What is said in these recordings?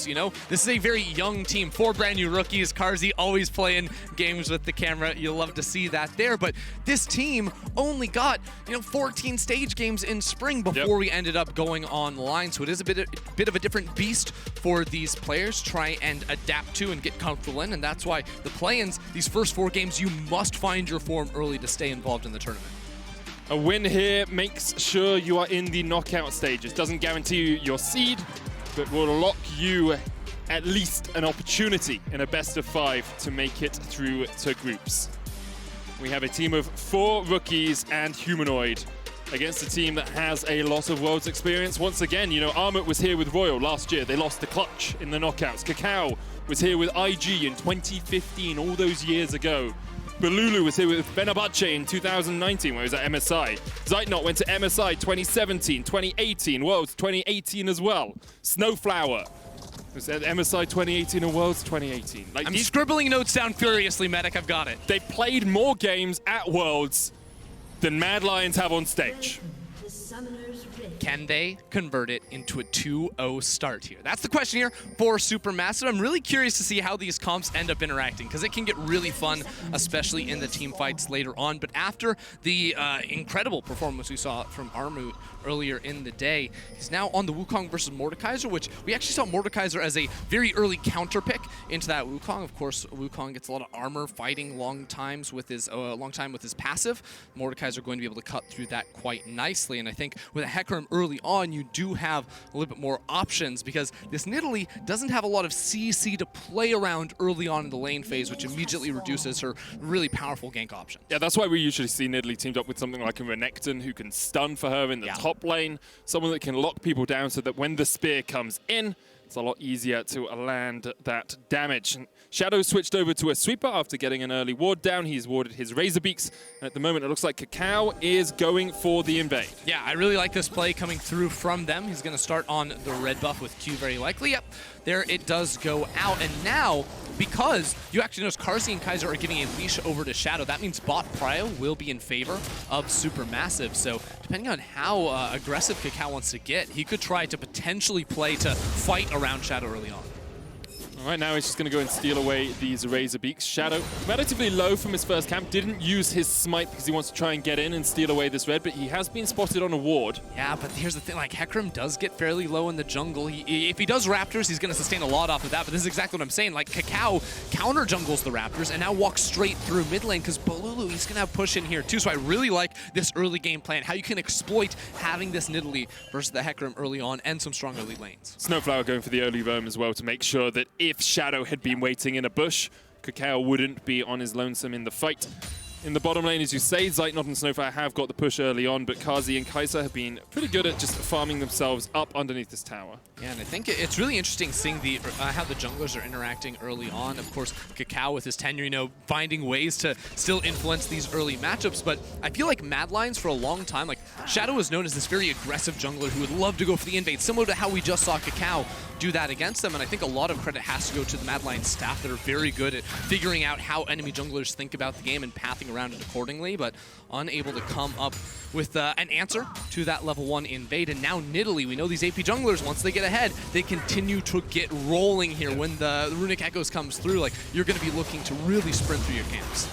you know? This is a very young team, 4 brand new rookies. Carzy always playing games with the camera. You'll love to see that there, but this team only got, 14 stage games in spring before we ended up going online, so it is a bit of a different beast for these players to try and adapt to and get comfortable in, and that's why the play-ins, these first 4 games, you must find your form early to stay involved in the tournament. A win here makes sure you are in the knockout stages. Doesn't guarantee you your seed, but will lock you at least an opportunity in a best of 5 to make it through to groups. We have a team of 4 rookies and Humanoid against a team that has a lot of Worlds experience. Once again, Armut was here with Royal last year. They lost the clutch in the knockouts. Kakao was here with IG in 2015, all those years ago. Balulu was here with Fenerbahce in 2019 when he was at MSI. Zeitnot went to MSI 2017, 2018, Worlds 2018 as well. Snowflower was at MSI 2018 and Worlds 2018. I'm scribbling notes down furiously, Medic, I've got it. They played more games at Worlds than Mad Lions have on stage. Can they convert it into a 2-0 start here? That's the question here for Supermassive. I'm really curious to see how these comps end up interacting, because it can get really fun, especially in the team fights later on. But after the incredible performance we saw from Armut earlier in the day, he's now on the Wukong versus Mordekaiser, which we actually saw Mordekaiser as a very early counter pick into that Wukong. Of course, Wukong gets a lot of armor fighting long time with his passive. Mordekaiser going to be able to cut through that quite nicely, and I think with a Hecarim early on, you do have a little bit more options, because this Nidalee doesn't have a lot of CC to play around early on in the lane phase, which immediately reduces her really powerful gank options. Yeah, that's why we usually see Nidalee teamed up with something like a Renekton who can stun for her in the top lane, someone that can lock people down so that when the spear comes in, it's a lot easier to land that damage. And Shadow switched over to a sweeper after getting an early ward down. He's warded his Razorbeaks, and at the moment it looks like Kakao is going for the invade. Yeah, I really like this play coming through from them. He's going to start on the red buff with Q very likely. Yep, there it does go out, and now, because you actually notice Carzy and Kaiser are giving a leash over to Shadow, that means bot prio will be in favor of Supermassive. So depending on how aggressive Kakao wants to get, he could try to potentially play to fight around Shadow early on. All right, now he's just going to go and steal away these Razorbeaks. Shadow, relatively low from his first camp, didn't use his smite because he wants to try and get in and steal away this red, but he has been spotted on a ward. Yeah, but here's the thing, like, Hecarim does get fairly low in the jungle. If he does Raptors, he's going to sustain a lot off of that, but this is exactly what I'm saying. Like, Kakao counter jungles the Raptors and now walks straight through mid lane, because Balulu, he's going to have push in here too, so I really like this early game plan, how you can exploit having this Nidalee versus the Hecarim early on and some strong early lanes. Snowflower going for the early roam as well to make sure that if Shadow had been waiting in a bush, Kakao wouldn't be on his lonesome in the fight. In the bottom lane, as you say, Zeitnot and Snowflower have got the push early on, but Carzy and Kaiser have been pretty good at just farming themselves up underneath this tower. Yeah, and I think it's really interesting seeing the how the junglers are interacting early on. Of course, Kakao with his tenure, finding ways to still influence these early matchups, but I feel like Mad Lions for a long time, like, Shadow was known as this very aggressive jungler who would love to go for the invade, similar to how we just saw Kakao do that against them, and I think a lot of credit has to go to the Mad Lions staff that are very good at figuring out how enemy junglers think about the game and pathing around it accordingly, but unable to come up with an answer to that level 1 invade. And now Nidalee, we know these AP junglers, once they get ahead, they continue to get rolling here. When the Runic Echoes comes through, like, you're going to be looking to really sprint through your camps.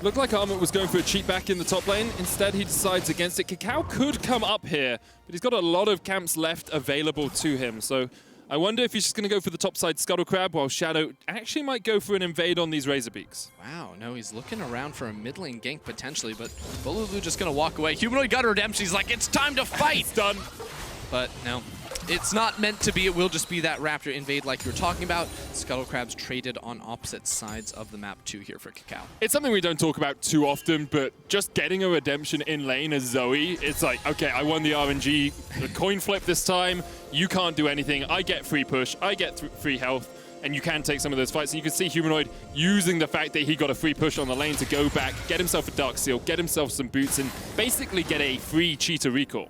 Looked like Armut was going for a cheat back in the top lane. Instead, he decides against it. Kakao could come up here, but he's got a lot of camps left available to him, so I wonder if he's just going to go for the topside Scuttle Crab, while Shadow actually might go for an invade on these Razorbeaks. Wow, no, he's looking around for a mid lane gank potentially, but Balulu just going to walk away. Humanoid got a redemption. He's like, it's time to fight! It's done. But no, it's not meant to be. It will just be that Raptor invade like you were talking about. Scuttle Crabs traded on opposite sides of the map too here for Kakao. It's something we don't talk about too often, but just getting a redemption in lane as Zoe, it's like, okay, I won the RNG, the coin flip this time, you can't do anything, I get free push, I get free health, and you can take some of those fights. And you can see Humanoid using the fact that he got a free push on the lane to go back, get himself a Dark Seal, get himself some boots, and basically get a free cheetah recall.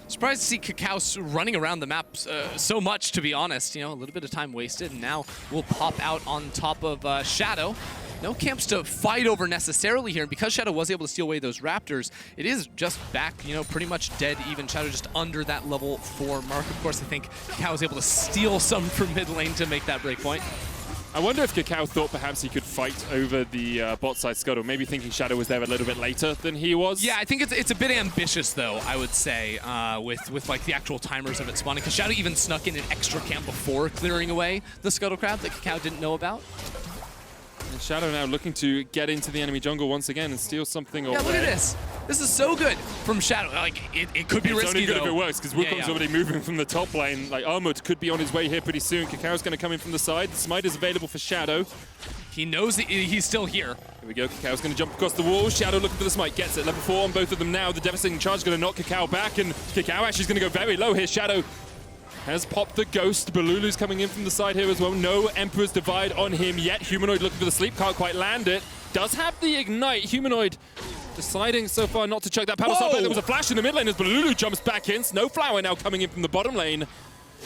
Surprised to see Kakao running around the map so much, to be honest. A little bit of time wasted, and now we'll pop out on top of Shadow. no camps to fight over necessarily here. And because Shadow was able to steal away those Raptors, it is just back, you know, pretty much dead even. Shadow just under that level 4 mark. Of course, I think Kakao was able to steal some from mid lane to make that break point. I wonder if Kakao thought perhaps he could fight over the bot side scuttle, maybe thinking Shadow was there a little bit later than he was. Yeah, I think it's a bit ambitious though, I would say, with like the actual timers of it spawning, because Shadow even snuck in an extra camp before clearing away the scuttle crab that Kakao didn't know about. And Shadow now looking to get into the enemy jungle once again and steal something away. Yeah, look at this. This is so good from Shadow. Like, it could be risky, It's only good though. if it works, because Wukong's already moving from the top lane. Like, Armut could be on his way here pretty soon. Kakao's going to come in from the side. The smite is available for Shadow. He knows he's still here. Here we go. Kakao's going to jump across the wall. Shadow looking for the smite. Gets it. Level 4 on both of them now. The devastating charge is going to knock Kakao back, and Kakao actually is going to go very low here. Shadow has popped the ghost. Balulu's coming in from the side here as well. No Emperor's Divide on him yet. Humanoid looking for the sleep. Can't quite land it. Does have the ignite. Humanoid deciding so far not to chuck that paddle stop. There was a flash in the mid lane as Balulu jumps back in. Snowflower now coming in from the bottom lane.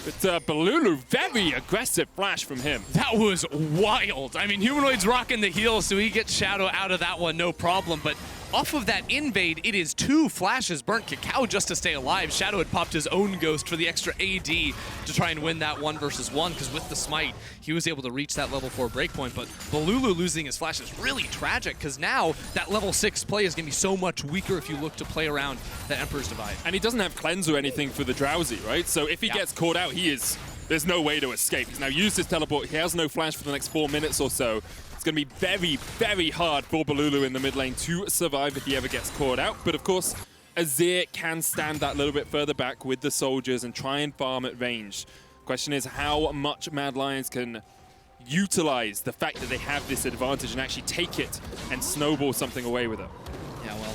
But Balulu, very aggressive flash from him. That was wild. I mean, Humanoid's rocking the heel, so he gets Shadow out of that one, no problem. But off of that invade, it is 2 flashes burnt Kakao just to stay alive. Shadow had popped his own ghost for the extra AD to try and win that 1 versus 1, because with the smite, he was able to reach that level 4 breakpoint. But Balulu losing his flash is really tragic, because now that level 6 play is going to be so much weaker if you look to play around the Emperor's Divide. And he doesn't have cleanse or anything for the Drowsy, right? So if he gets caught out, there's no way to escape. He's now used his teleport. He has no flash for the next 4 minutes or so. It's going to be very, very hard for Balulu in the mid lane to survive if he ever gets caught out. But of course, Azir can stand that little bit further back with the soldiers and try and farm at range. Question is how much Mad Lions can utilize the fact that they have this advantage and actually take it and snowball something away with it. Yeah, well,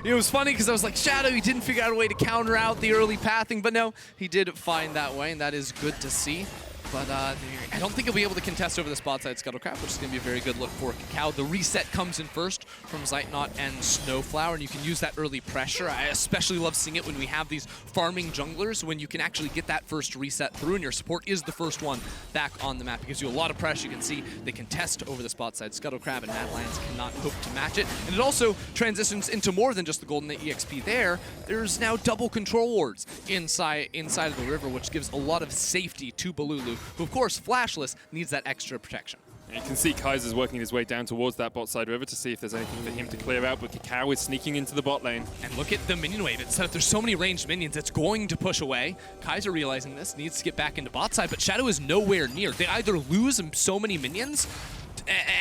it was funny because I was like, Shadow, he didn't figure out a way to counter out the early pathing, but no, he did find that way, and that is good to see. But I don't think he'll be able to contest over the spot side Scuttlecraft, which is going to be a very good look for Kakao. The reset comes in first from Zeitnot and Snowflower, and you can use that early pressure. I especially love seeing it when we have these farming junglers, when you can actually get that first reset through, and your support is the first one back on the map. It gives you a lot of pressure. You can see they contest over the spot side Scuttlecraft, and Mad Lions cannot hope to match it. And it also transitions into more than just the Golden EXP there. There's now double control wards inside of the river, which gives a lot of safety to Balulu, who of course, flashless, needs that extra protection. And you can see Kaiser's working his way down towards that bot side river to see if there's anything for him to clear out, but Kakao is sneaking into the bot lane. And look at the minion wave. It's there's so many ranged minions, it's going to push away. Kaiser realizing this, needs to get back into bot side, but Shadow is nowhere near. They either lose so many minions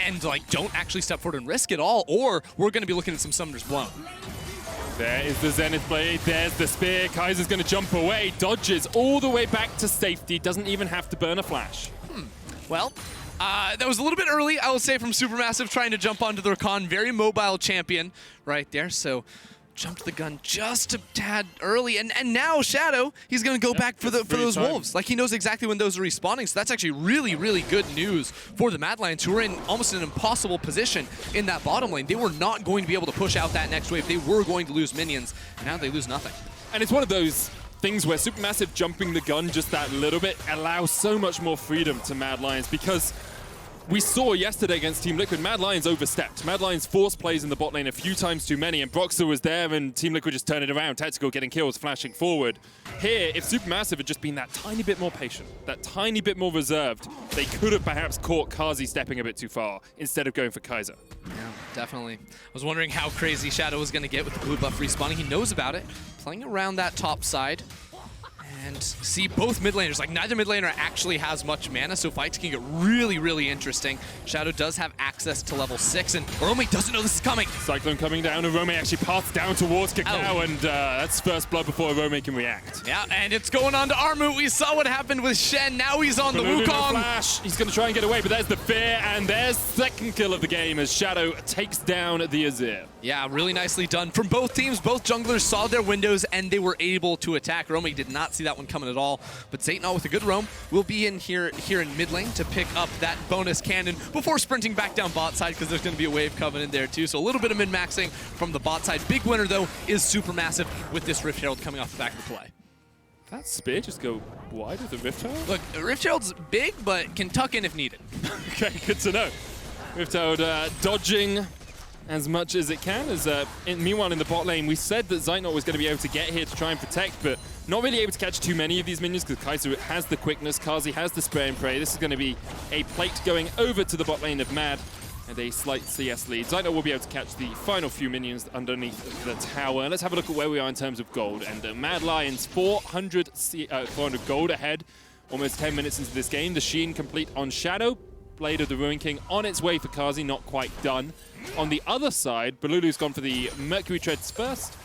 and like don't actually step forward and risk it all, or we're going to be looking at some summoners blown. There is the Zenith Blade, there's the spear. Kaiser's going to jump away, dodges all the way back to safety, doesn't even have to burn a flash. Well, that was a little bit early, I will say, from Supermassive trying to jump onto their con. Very mobile champion right there, so jumped the gun just a tad early. And now Shadow, he's going to go back for those wolves. Like, he knows exactly when those are respawning, so that's actually really, really good news for the Mad Lions, who are in almost an impossible position in that bottom lane. They were not going to be able to push out that next wave. They were going to lose minions, and now they lose nothing. And it's one of those things where Supermassive jumping the gun just that little bit allows so much more freedom to Mad Lions, because we saw yesterday against Team Liquid, Mad Lions overstepped. Mad Lions forced plays in the bot lane a few times too many, and Broxer was there, and Team Liquid just turned it around. Tactical getting kills, flashing forward. Here, if Supermassive had just been that tiny bit more patient, that tiny bit more reserved, they could have perhaps caught Kazi stepping a bit too far instead of going for Kaiser. Yeah, definitely. I was wondering how crazy Shadow was going to get with the blue buff respawning. He knows about it, playing around that top side. And see both mid laners, like neither mid laner actually has much mana, so fights can get really, really interesting. Shadow does have access to level 6, and Rome doesn't know this is coming. Cyclone coming down, and Rome actually passed down towards Kakao, and that's first blood before Rome can react. Yeah, and it's going on to Armut. We saw what happened with Shen. Now he's on Balulu, the Wukong. no flash. He's going to try and get away, but there's the fear, and there's second kill of the game as Shadow takes down the Azir. Yeah, really nicely done from both teams. Both junglers saw their windows, and they were able to attack. Rome did not see that one coming at all, but Zeitnot with a good roam will be in here in mid lane to pick up that bonus cannon before sprinting back down bot side, because there's going to be a wave coming in there too. So a little bit of min-maxing from the bot side. Big winner though is Supermassive with this Rift Herald coming off the back of the play. That spear just go wide with the Rift Herald? Look, Rift Herald's big, but can tuck in if needed. Okay, good to know. Rifthold dodging as much as it can. Meanwhile, in the bot lane, we said that Zeitnot was going to be able to get here to try and protect, but not really able to catch too many of these minions because Kaiser has the quickness, Kazi has the spray and pray. This is going to be a plate going over to the bot lane of Mad and a slight CS lead. Zeitnot will be able to catch the final few minions underneath the tower. Let's have a look at where we are in terms of gold. And Mad Lions, 400 gold ahead, almost 10 minutes into this game. The Sheen complete on Shadow. Blade of the Ruin King on its way for Kazi, not quite done. On the other side, Balulu's gone for the Mercury Treads first.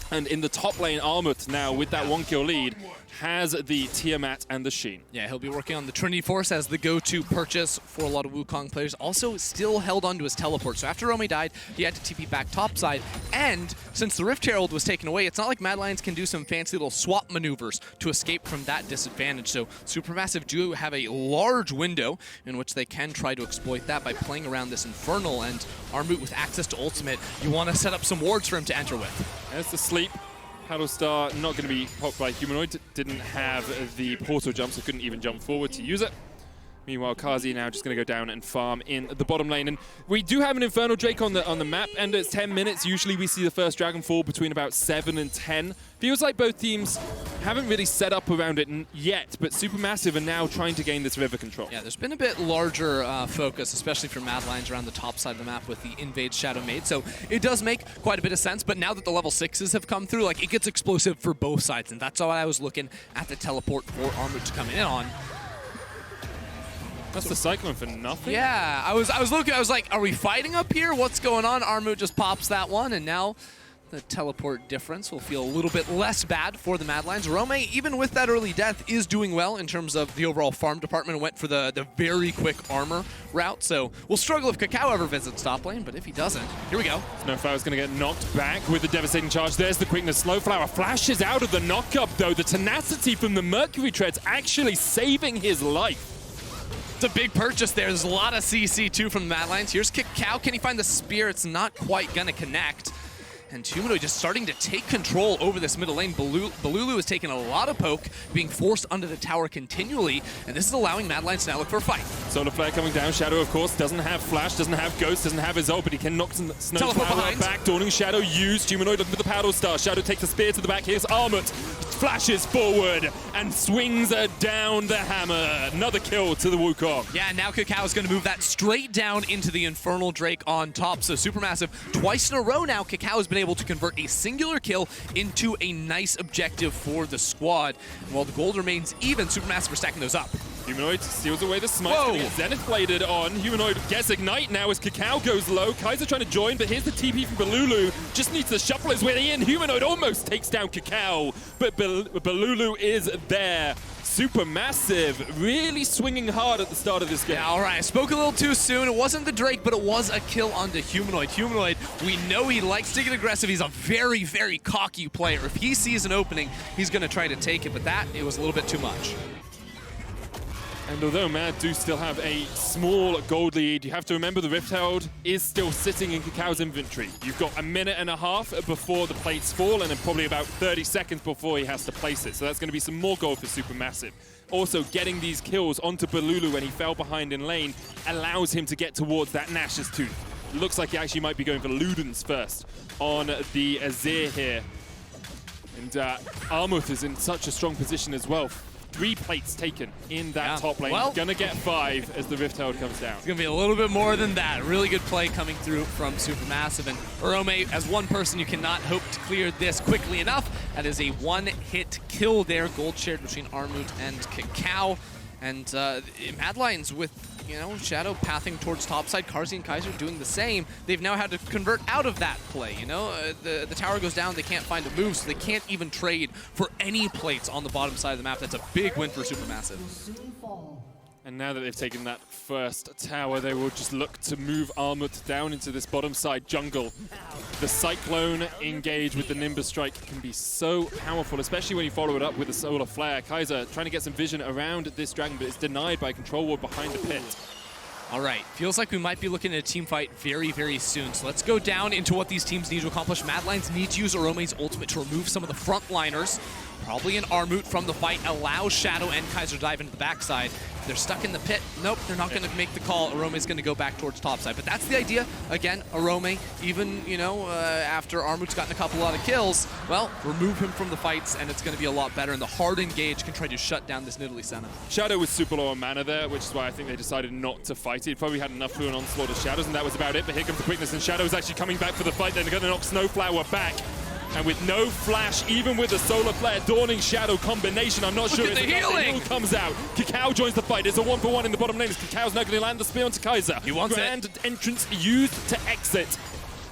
And in the top lane, Armut now, with that 1-kill lead, has the Tiamat and the Sheen. Yeah, he'll be working on the Trinity Force as the go-to purchase for a lot of Wukong players. Also, still held onto his teleport. So after Rome died, he had to TP back topside. And since the Rift Herald was taken away, it's not like Mad Lions can do some fancy little swap maneuvers to escape from that disadvantage. So Supermassive do have a large window in which they can try to exploit that by playing around this Infernal. And Armut with access to ultimate, you want to set up some wards for him to enter with. There's the sleep. Paddle Star not going to be popped by Humanoid. Didn't have the portal jump, so couldn't even jump forward to use it. Meanwhile, Kazi now just going to go down and farm in the bottom lane. And we do have an Infernal Drake on the map, and it's 10 minutes. Usually we see the first dragon fall between about 7 and 10. Feels like both teams haven't really set up around it yet, but Supermassive are now trying to gain this river control. Yeah, there's been a bit larger focus, especially for Mad Lions around the top side of the map with the Invade Shadow Maid. So it does make quite a bit of sense, but now that the level 6s have come through, like, it gets explosive for both sides, and that's why I was looking at the teleport for Armut to come in on. That's the Cyclone for nothing? Yeah, I was looking, I was like, are we fighting up here? What's going on? Armut just pops that one, and now the teleport difference will feel a little bit less bad for the Mad Lions. Rome, even with that early death, is doing well in terms of the overall farm department. Went for the very quick armor route, so we'll struggle if Kakao ever visits top lane, but if he doesn't, here we go. Snowflower's going to get knocked back with the devastating charge. There's the quickness. Snowflower flashes out of the knock-up, though. The tenacity from the Mercury Treads actually saving his life. It's a big purchase there. There's a lot of CC too from the Mad Lions. Here's Kakao. Can he find the spear? It's not quite gonna connect. And Humanoid just starting to take control over this middle lane. Balulu is taking a lot of poke, being forced under the tower continually, and this is allowing Mad Lions to now look for a fight. Solar Flare coming down. Shadow, of course, doesn't have Flash, doesn't have Ghost, doesn't have his ult, but he can knock Snowflower back. Dawning Shadow used. Humanoid looking for the Paddle Star. Shadow takes the spear to the back. Here's Armut. Flashes forward and swings down the hammer. Another kill to the Wukong. Yeah, now Kakao is going to move that straight down into the Infernal Drake on top. So Supermassive, twice in a row now, Kakao has been able to convert a singular kill into a nice objective for the squad. And while the gold remains even, Supermassive are stacking those up. Humanoid steals away the smite. Zenith bladed on. Humanoid gets Ignite now as Kakao goes low. Kaiser trying to join, but here's the TP from Balulu. Just needs to shuffle his way in. Humanoid almost takes down Kakao, but Balulu is there. Supermassive really swinging hard at the start of this game. Yeah, all right, I spoke a little too soon. It wasn't the Drake, but it was a kill onto Humanoid. Humanoid, we know he likes to get aggressive. He's a very, very cocky player. If he sees an opening, he's going to try to take it, but it was a little bit too much. And although Mad do still have a small gold lead, you have to remember the Rift Herald is still sitting in Kakao's inventory. You've got a minute and a half before the plates fall, and then probably about 30 seconds before he has to place it. So that's going to be some more gold for Supermassive. Also, getting these kills onto Balulu when he fell behind in lane allows him to get towards that Nash's Tooth. It looks like he actually might be going for Ludens first on the Azir here. And Armuth is in such a strong position as well. 3 plates taken in that top lane. Well, gonna get 5 as the Rift Herald comes down. It's gonna be a little bit more than that. Really good play coming through from Supermassive. And Rome, as one person, you cannot hope to clear this quickly enough. That is a one-hit kill there. Gold shared between Armut and Kakao. And Mad Lions with, Shadow pathing towards topside, Karzi and Kaiser doing the same. They've now had to convert out of that play, The tower goes down, they can't find a move, so they can't even trade for any plates on the bottom side of the map. That's a big win for Supermassive. And now that they've taken that first tower, they will just look to move Armut down into this bottom side jungle. The Cyclone engage with the Nimbus Strike can be so powerful, especially when you follow it up with the Solar Flare. Kaiser trying to get some vision around this dragon, but it's denied by Control Ward behind the pit. All right, feels like we might be looking at a team fight very, very soon. So let's go down into what these teams need to accomplish. Mad Lions need to use Orome's ultimate to remove some of the frontliners Probably an Armut from the fight allows Shadow and Kaiser dive into the backside. They're stuck in the pit. Nope, they're not going to make the call. Arome's going to go back towards topside. But that's the idea. Again, Arome, even, you know, after Armut's gotten a lot of kills, well, remove him from the fights, and it's going to be a lot better. And the hard engage can try to shut down this Nidalee Senna. Shadow was super low on mana there, which is why I think they decided not to fight it. He probably had enough through an onslaught of Shadows, and that was about it. But here comes the quickness, and Shadow's actually coming back for the fight. They're going to knock Snowflower back. And with no flash, even with the Solar Flare Dawning Shadow combination, I'm not sure if the healing comes out. Kakao joins the fight. It's a 1-for-1 in the bottom lane. Kakao's now going to land the spear onto Kaiser. He wants Grand entrance used to exit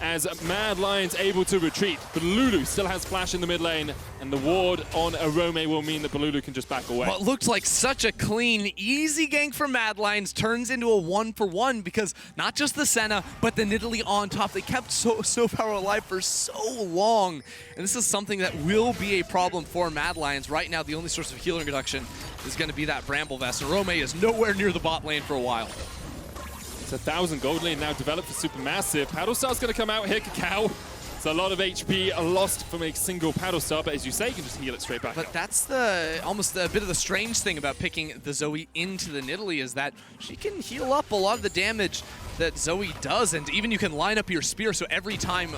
as Mad Lion's able to retreat. But Lulu still has flash in the mid lane, and the ward on Arome will mean that Balulu can just back away. What looked like such a clean, easy gank from Mad Lions turns into a 1-for-1 because not just the Senna, but the Nidalee on top. They kept Snowflower alive for so long, and this is something that will be a problem for Mad Lions. Right now, the only source of healing reduction is going to be that Bramble Vest, and Arome is nowhere near the bot lane for a while. It's 1,000 gold lane now developed for Supermassive. Paddle Star's going to come out here, Kakao. It's a lot of HP lost from a single Paddle Star, but as you say, you can just heal it straight back But up. that's the almost a bit of the strange thing about picking the Zoe into the Nidalee is that she can heal up a lot of the damage that Zoe does, and even you can line up your spear, so every time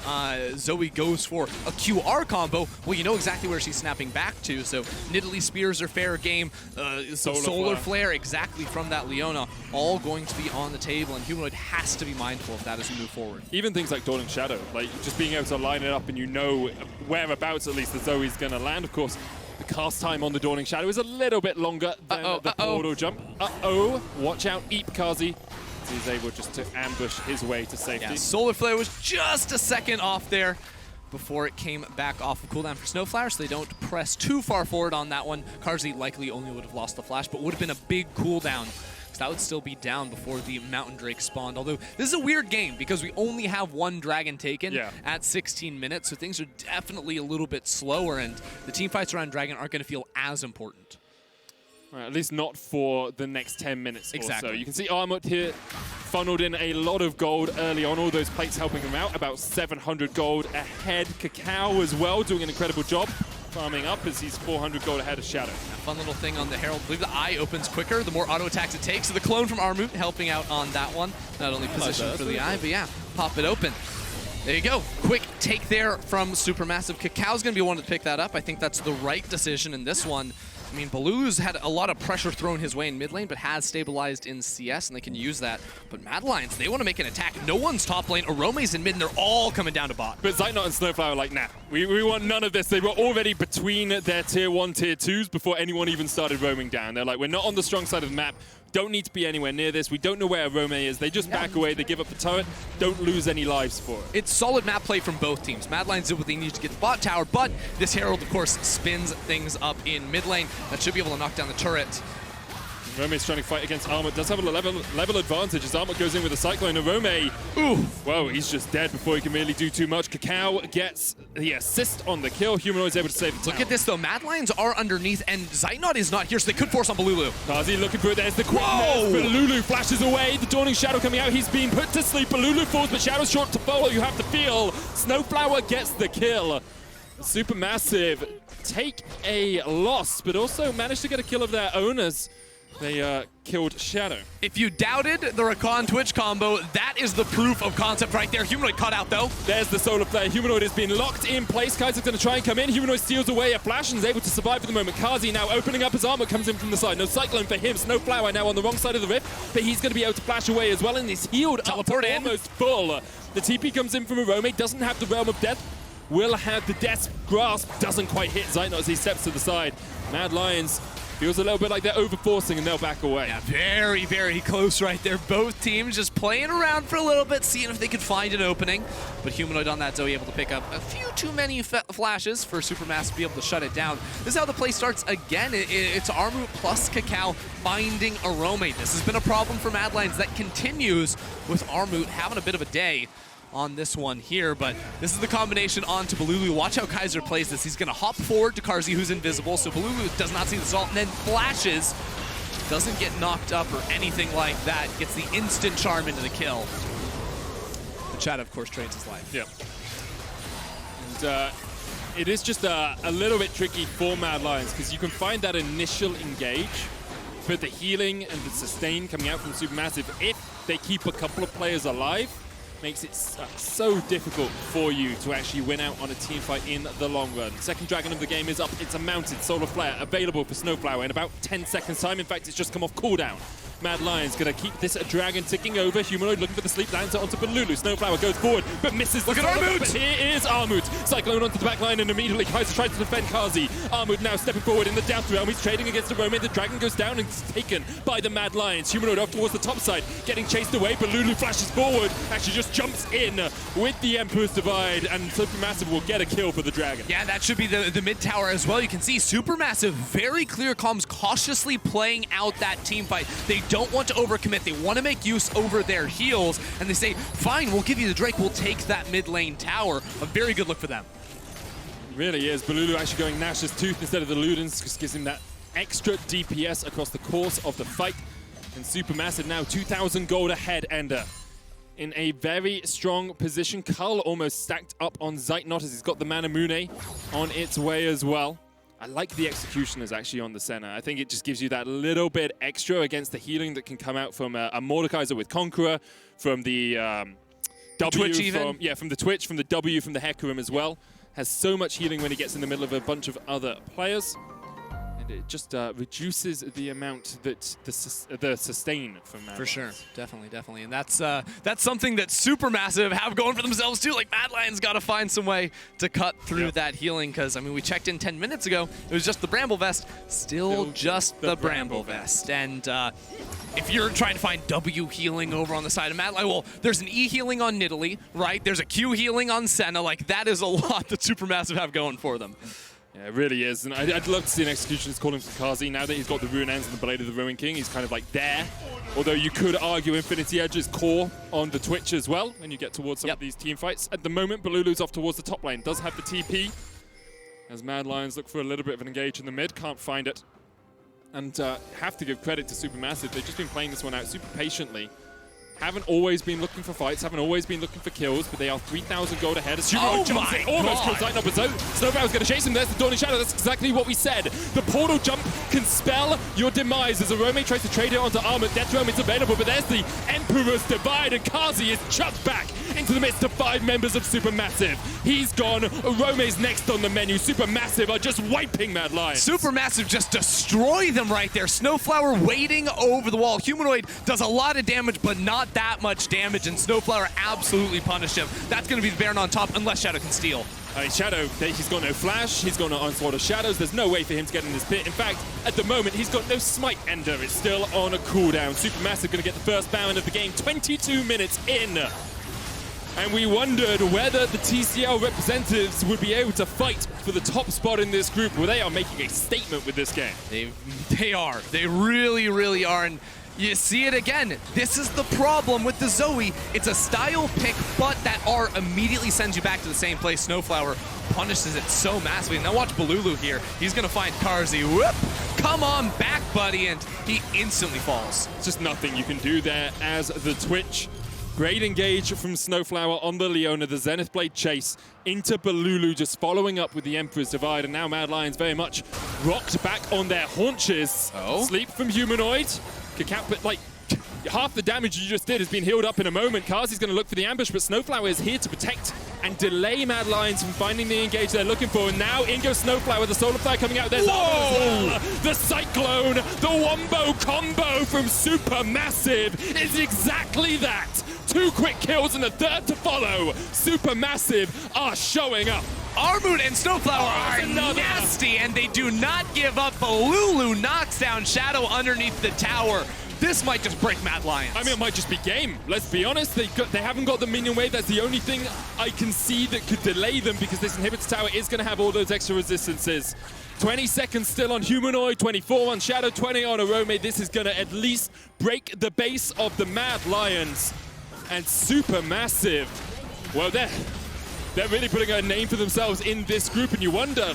Zoe goes for a QR combo, well, you know exactly where she's snapping back to, so Nidalee spears are fair game, Solar Flare exactly from that Leona, all going to be on the table, and Humanoid has to be mindful of that as we move forward. Even things like Dawning Shadow, like just being able to line it up and you know whereabouts at least that Zoe's going to land. Of course, the cast time on the Dawning Shadow is a little bit longer than the portal jump. Watch out, Eep Kazi. He's able just to ambush his way to safety. Yeah, Solar Flare was just a second off there before it came back off of cooldown for Snowflower, so they don't press too far forward on that one. Karzi likely only would have lost the flash, but would have been a big cooldown, because that would still be down before the Mountain Drake spawned. Although, this is a weird game, because we only have one dragon taken at 16 minutes, so things are definitely a little bit slower, and the team fights around dragon aren't going to feel as important. At least not for the next 10 minutes Exactly. or so. You can see Armut here funneled in a lot of gold early on, all those plates helping him out, about 700 gold ahead. Kakao as well, doing an incredible job, farming up as he's 400 gold ahead of Shadow. A fun little thing on the Herald, I believe the eye opens quicker, the more auto attacks it takes, so the clone from Armut helping out on that one. Not only positioned for the eye, but yeah, pop it open. There you go. Quick take there from Supermassive. Kakao's going to be one to pick that up. I think that's the right decision in this one. I mean, Balulu's had a lot of pressure thrown his way in mid lane, but has stabilized in CS, and they can use that. But Mad Lions, they want to make an attack. No one's top lane. Arome's in mid, and they're all coming down to bot. But Zeitnot and Snowflower are like, nah, we want none of this. They were already between their tier 1, tier 2s before anyone even started roaming down. They're like, we're not on the strong side of the map. Don't need to be anywhere near this. We don't know where Arome is. They just back away. They give up the turret. Don't lose any lives for it. It's solid map play from both teams. Mad Lions did what they need to get the bot tower, but this Herald, of course, spins things up in mid lane. That should be able to knock down the turret. Arome's trying to fight against Armut. Does have a level advantage as Armut goes in with a Cyclone. Arome, ooh, whoa, he's just dead before he can really do too much. Kakao gets the assist on the kill. Humanoid's able to save the tower. Look at this, though. Mad Lions are underneath, and Zeitnot is not here, so they could force on Balulu. Kazi looking for it. There's the quickness, but Lulu flashes away. The Dawning Shadow coming out. He's being put to sleep. Balulu falls, but Shadow's short to follow. You have to feel. Snowflower gets the kill. Supermassive take a loss, but also managed to get a kill of their owners. They killed Shadow. If you doubted the Rakan Twitch combo, that is the proof of concept right there. Humanoid cut out, though. There's the Solar Flare. Humanoid has been locked in place. Kaiser's going to try and come in. Humanoid steals away a flash and is able to survive for the moment. Kazi now opening up his armor, comes in from the side. No Cyclone for him. Snowflower now on the wrong side of the rift, but he's going to be able to flash away as well, and he's healed Teleport up to in. almost full. The TP comes in from Arome, doesn't have the Realm of Death. Will have the Death's Grasp, doesn't quite hit Zeitnot as he steps to the side. Mad Lions feels a little bit like they're overforcing and they'll back away. Yeah, very, very close right there. Both teams just playing around for a little bit, seeing if they could find an opening. But Humanoid on that Zoe able to pick up a few too many flashes for Supermassive to be able to shut it down. This is how the play starts again. It's Armut plus Kakao finding Arome. This has been a problem for Mad Lions that continues with Armut having a bit of a day on this one here, but this is the combination onto Balulu. Watch how Kaiser plays this. He's going to hop forward to Karzi, who's invisible, so Balulu does not see the salt, and then flashes. Doesn't get knocked up or anything like that. Gets the instant charm into the kill. The chat, of course, trades his life. Yeah. And It is just a little bit tricky for Mad Lions because you can find that initial engage, but the healing and the sustain coming out from Supermassive, if they keep a couple of players alive, makes it so difficult for you to actually win out on a team fight in the long run. Second dragon of the game is up. It's a mounted solar flare available for Snowflower in about 10 seconds time. In fact, it's just come off cooldown. Mad Lions gonna keep this dragon ticking over. Humanoid looking for the sleep, lands it onto Balulu. Snowflower goes forward, but misses. Look at Armut! But here is Armut. Cyclone onto the back line, and immediately Kaiser tries to defend Kazi. Armut now stepping forward in the Death Realm. He's trading against the Roman. The dragon goes down and is taken by the Mad Lions. Humanoid off towards the top side, getting chased away. Balulu flashes forward, actually just jumps in with the Emperor's Divide, and Supermassive will get a kill for the dragon. Yeah, that should be the mid tower as well. You can see Supermassive, very clear comms, cautiously playing out that team fight. They don't want to overcommit. They want to make use over their heals, and they say, fine, we'll give you the Drake. We'll take that mid lane tower. A very good look for them. Really is. Balulu actually going Nash's Tooth instead of the Ludens, just gives him that extra DPS across the course of the fight. And Supermassive now 2,000 gold ahead, Ender. In a very strong position. Kull almost stacked up on Zeitnot as he's got the Manamune on its way as well. I like the Executioners actually on the center. I think it just gives you that little bit extra against the healing that can come out from a Mordekaiser with Conqueror, from the W, Twitch even? from the Twitch, from the W, from the Hecarim as well. Has so much healing when he gets in the middle of a bunch of other players. And it just reduces the amount that the sustain from Mad Lions. For sure, definitely. And that's something that Supermassive have going for themselves too. Like, Mad Lions got to find some way to cut through that healing, because, I mean, we checked in 10 minutes ago. It was just the Bramble Vest, still just the Bramble Vest. And if you're trying to find W healing over on the side of Mad Lions, well, there's an E healing on Nidalee, right? There's a Q healing on Senna. Like, that is a lot that Supermassive have going for them. Yeah, it really is, and I'd love to see an Executioner's calling for Kazi. Now that he's got the Rune Ends and the Blade of the Ruin King, he's kind of like there. Although you could argue Infinity Edge's core on the Twitch as well when you get towards some of these team fights. At the moment, Balulu's off towards the top lane, does have the TP. As Mad Lions look for a little bit of an engage in the mid, can't find it. And have to give credit to Supermassive. They've just been playing this one out super patiently. Haven't always been looking for fights, haven't always been looking for kills, but they are 3,000 gold ahead. As Humanoid jumps in, almost kills Zeitnot, but Snowflower's going to chase him. There's the Dawning Shadow. That's exactly what we said. The portal jump can spell your demise as Arome tries to trade it onto Armut. Death Realm is available, but there's the Emperor's Divide, and Kazi is chucked back into the midst of 5 members of Supermassive. He's gone. Arome's next on the menu. Supermassive are just wiping Mad Lions. Supermassive just destroy them right there. Snowflower waiting over the wall. Humanoid does a lot of damage, but not that much damage, and Snowflower absolutely punished him. That's going to be the Baron on top, unless Shadow can steal. Shadow, he's got no flash, he's got no Onslaught of Shadows, there's no way for him to get in this pit. In fact, at the moment, he's got no Smite Ender. It's still on a cooldown. Supermassive going to get the first Baron of the game, 22 minutes in. And we wondered whether the TCL representatives would be able to fight for the top spot in this group. Well, they are making a statement with this game. They are. They really, really are. And you see it again. This is the problem with the Zoe. It's a style pick, but that R immediately sends you back to the same place. Snowflower punishes it so massively. Now watch Balulu here. He's going to find Karzi. Whoop! Come on back, buddy. And he instantly falls. It's just nothing you can do there as the Twitch. Great engage from Snowflower on the Leona, the Zenith Blade chase into Balulu, just following up with the Emperor's Divide, and now Mad Lions very much rocked back on their haunches. Sleep from Humanoid. But like, half the damage you just did has been healed up in a moment. Kazi's going to look for the ambush, but Snowflower is here to protect and delay Mad Lions from finding the engage they're looking for. And now in goes Snowflower, the Solar Flare coming out. There's the Cyclone, the Wombo combo from Supermassive is exactly that. 2 quick kills and a third to follow. Supermassive are showing up. Armut and Snowflower are nasty, and they do not give up. Balulu knocks down Shadow underneath the tower. This might just break Mad Lions. I mean, it might just be game. Let's be honest. They haven't got the minion wave. That's the only thing I can see that could delay them, because this inhibitor tower is going to have all those extra resistances. 20 seconds still on Humanoid, 24 on Shadow, 20 on Arome. This is going to at least break the base of the Mad Lions. And Supermassive, well, they're really putting a name for themselves in this group, and you wonder,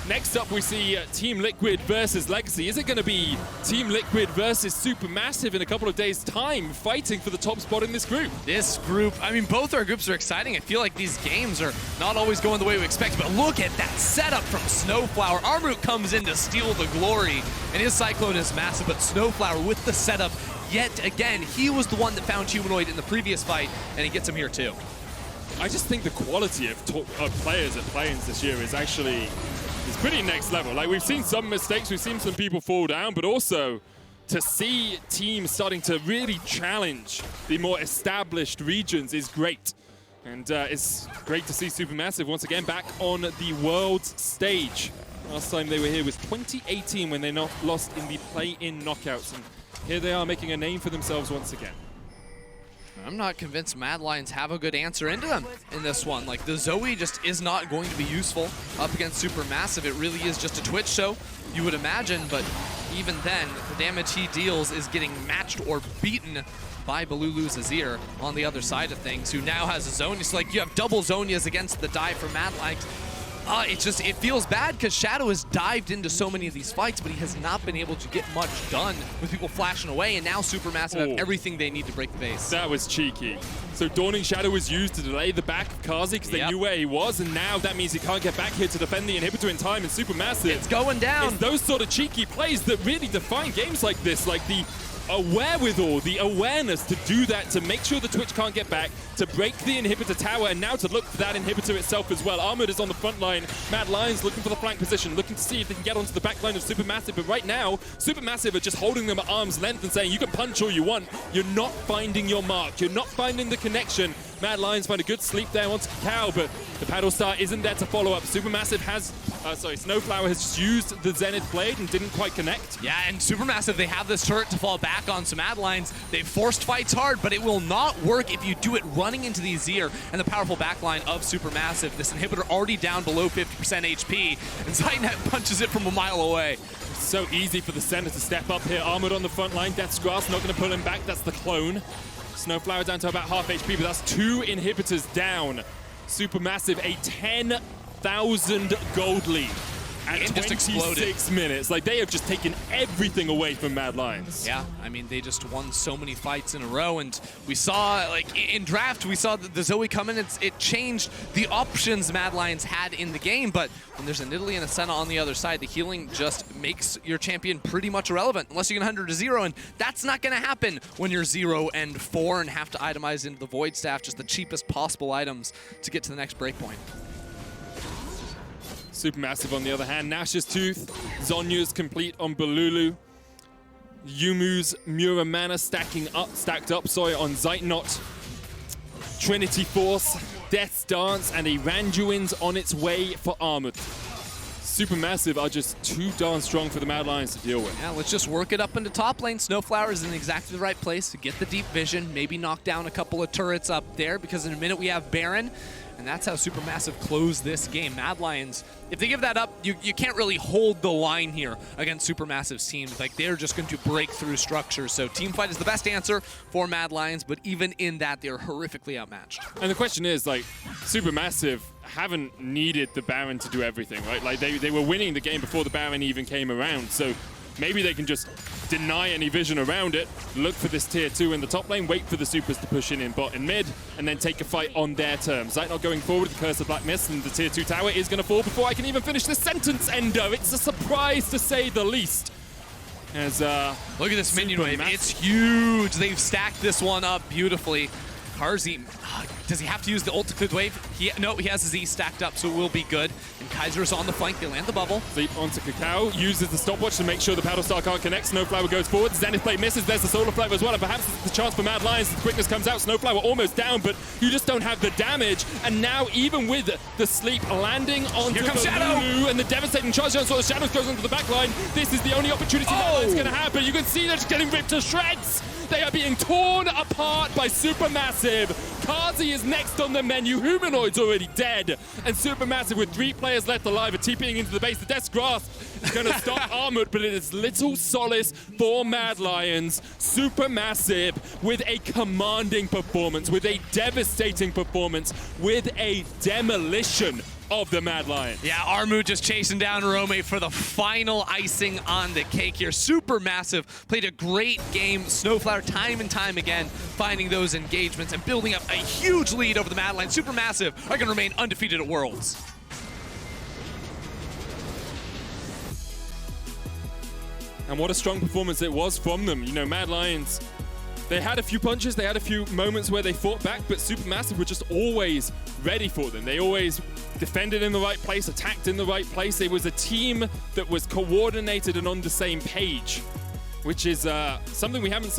Next up, we see Team Liquid versus Legacy. Is it going to be Team Liquid versus Supermassive in a couple of days' time, fighting for the top spot in this group? This group, I mean, both our groups are exciting. I feel like these games are not always going the way we expect, but look at that setup from Snowflower. Armroot comes in to steal the glory, and his Cyclone is massive, but Snowflower with the setup yet again. He was the one that found Humanoid in the previous fight, and he gets him here too. I just think the quality of players at play-ins this year is actually pretty next level. Like, we've seen some mistakes, we've seen some people fall down, but also to see teams starting to really challenge the more established regions is great. And it's great to see Supermassive once again back on the Worlds stage. Last time they were here was 2018 when they lost in the play-in knockouts. And here they are making a name for themselves once again. I'm not convinced Mad Lions have a good answer into them in this one. Like, the Zoe just is not going to be useful up against Supermassive. It really is just a Twitch show, you would imagine, but even then, the damage he deals is getting matched or beaten by Balulu's Azir on the other side of things, who now has a Zhonya. So, like, you have double Zhonyas against the dive for Mad Lions. It feels bad because Shadow has dived into so many of these fights, but he has not been able to get much done with people flashing away, and now Supermassive have everything they need to break the base. That was cheeky. So Dawning Shadow was used to delay the back of Kazi because they knew where he was, and now that means he can't get back here to defend the inhibitor in time, and Supermassive. It's going down. It's those sort of cheeky plays that really define games like this, like the wherewithal, the awareness to do that, to make sure the Twitch can't get back, to break the inhibitor tower, and now to look for that inhibitor itself as well. Armored is on the front line. Mad Lions looking for the flank position, looking to see if they can get onto the back line of Supermassive, but right now, Supermassive are just holding them at arm's length and saying, you can punch all you want, you're not finding your mark, you're not finding the connection. Mad Lions find a good sleep there onto Cacao, but the Paddle Star isn't there to follow up. Supermassive has, Snowflower has just used the Zenith Blade and didn't quite connect. Yeah, and Supermassive, they have this turret to fall back on, so Mad Lions, they've forced fights hard, but it will not work if you do it running into the Azir and the powerful backline of Supermassive. This inhibitor already down below 50% HP, and Zaynet punches it from a mile away. So easy for the center to step up here. Armored on the front line. Death's Grasp not going to pull him back. That's the clone. Snowflower down to about half HP, but that's 2 inhibitors down. Supermassive, a 10,000 gold lead at 26 minutes. Like, they have just taken everything away from Mad Lions. Yeah, I mean, they just won so many fights in a row, and we saw, like, in draft, we saw the Zoe come in. It changed the options Mad Lions had in the game, but when there's a Nidalee and a Senna on the other side, the healing just makes your champion pretty much irrelevant, unless you can 100 to 0, and that's not going to happen when you're 0 and 4 and have to itemize into the Void Staff, just the cheapest possible items to get to the next breakpoint. Supermassive, on the other hand, Nash's Tooth, Zhonya's complete on Balulu. Yumu's Muramana stacked up on Zeitnot. Trinity Force, Death's Dance, and a Randuin's on its way for Armored. Supermassive are just too darn strong for the Mad Lions to deal with. Yeah, let's just work it up into top lane. Snowflower is in exactly the right place to get the deep vision, maybe knock down a couple of turrets up there, because in a minute we have Baron. And that's how Supermassive closed this game. Mad Lions, if they give that up, you can't really hold the line here against Supermassive's teams. Like, they're just going to break through structures. So team fight is the best answer for Mad Lions, but even in that, they're horrifically outmatched. And the question is, like, Supermassive haven't needed the Baron to do everything, right? Like, they were winning the game before the Baron even came around. So maybe they can just deny any vision around it, look for this tier 2 in the top lane, wait for the supers to push in bot and mid, and then take a fight on their terms. Zeitnot going forward with the Curse of Black Mist, and the tier 2 tower is going to fall before I can even finish this sentence, Endo. It's a surprise to say the least. As look at this minion wave. It's huge. They've stacked this one up beautifully. Karzi, does he have to use the ult to clear the wave? No, he has his E stacked up, so it will be good. And Kaiser is on the flank. They land the bubble. Sleep onto Cacao, uses the stopwatch to make sure the Paddle Star can't connect. Snowflower goes forward. Zenith Blade misses. There's the Solar Flavor as well. And perhaps it's the chance for Mad Lions. The quickness comes out. Snowflower almost down, but you just don't have the damage. And now, even with the sleep landing onto the Lulu and the devastating charge, so the Shadows goes onto the back line. This is the only opportunity that's going to happen. You can see they're just getting ripped to shreds. They are being torn apart by Supermassive. Kazi is next on the menu. Humanoid's already dead. And Supermassive, with 3 players left alive, are TPing into the base. The Death's Grasp is going to stop Armored, but it is little solace for Mad Lions. Supermassive with a commanding performance, with a devastating performance, with a demolition of the Mad Lions. Yeah, Armu just chasing down Rome for the final icing on the cake here. SuperMassive played a great game. Snowflower time and time again finding those engagements and building up a huge lead over the Mad Lions. SuperMassive are going to remain undefeated at Worlds. And what a strong performance it was from them. You know, Mad Lions, they had a few punches, they had a few moments where they fought back, but SuperMassive were just always ready for them. They always defended in the right place, attacked in the right place. It was a team that was coordinated and on the same page, which is something we haven't seen